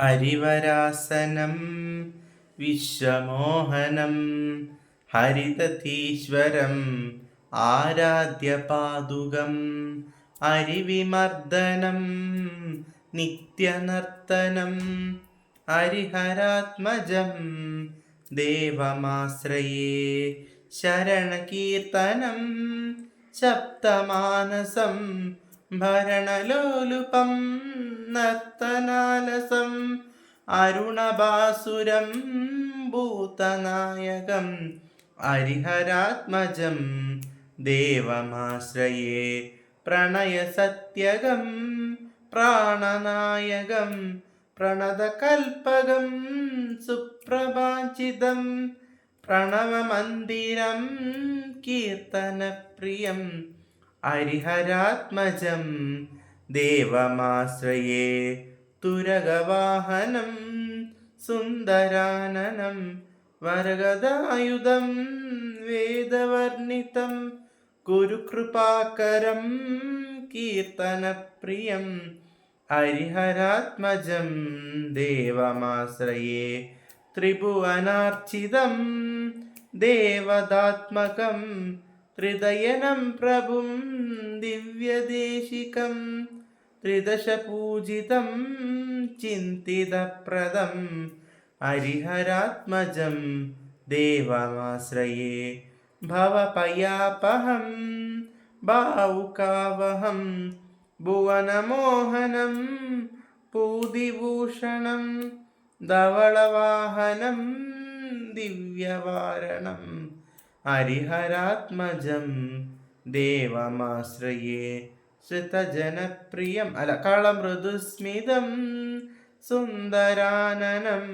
ഹരിവരാസനം വിശ്വമോഹനം ഹരിതീശ്വരം ആരാധ്യപാദുകം ഹരിവിമർദ്ദനം നിത്യനർത്തനം ഹരിഹരാത്മജം ദേവമാശ്രയേ ശരണകീർത്തനം ശബ്ദമാനസം ഭരണലോലുപം നർത്തനാലസം അരുണഭാസുരം ഭൂതനായകം ഹരിഹരാത്മജം ദേവമാശ്രയേ പ്രണയസത്യകം പ്രാണനായകം പ്രണതകൽപകം സുപ്രഭാചിതം പ്രണവമന്ദിരം കീർത്തനപ്രിയം ഹരിഹരാത്മജം ദേവമാശ്രയേ തുരഗവാഹനം സുന്ദരാനനം വരഗദായുധം വേദവർണിതം ഗുരുകൃപാകരം കീർത്തനപ്രിയം ഹരിഹരാത്മജം ദേവമാശ്രയേ ത്രിഭുവനാർച്ചിതം ദേവതാത്മകം ത്രിദയനം പ്രഭും ദിവ്യദേശികം ത്രിദശപൂജിതം ചിന്തിതപ്രദം ഹരിഹരാത്മജം ദേവമാശ്രയേ ഭവപയാപഹം ഭാവുകാവഹം ഭുവനമോഹനം പൂതിഭൂഷണം ധവളവാഹനം ദിവ്യവാരണം ഹരിഹരാത്മജം ദേവമാശ്രയേ ശ്രുതജനപ്രിയം കളമൃദുസ്മിതം സുന്ദരാനനം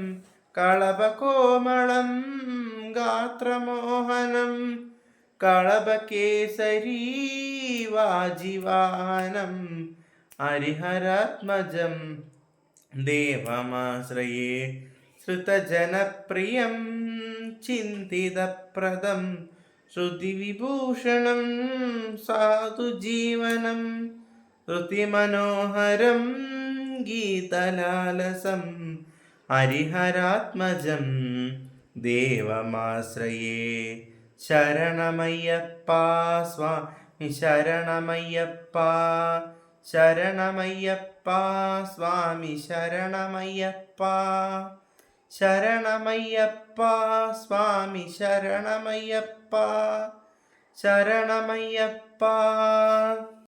കളഭകോമളം ഗാത്രമോഹനം കളഭകേസരീ വാജിവാഹനം ഹരിഹരാത്മജം ദേവമാശ്രയേ ശ്രുതജനപ്രിയം ചിന്തിതപ്രദം ശ്രുതിവിഭൂഷണം സാധുജീവനം ശ്രുതിമനോഹരം ഗീതലാലസം ഹരിഹരാത്മജം ദേവമാശ്രയേ ശരണമയ്യപ്പ സ്വാമി ശരണമയ്യപ്പ ശരണമയ്യപ്പ സ്വാമി ശരണമയ്യപ്പ ശരണമയ്യപ്പ സ്വാമി ശരണമയ്യപ്പ ശരണമയ്യപ്പ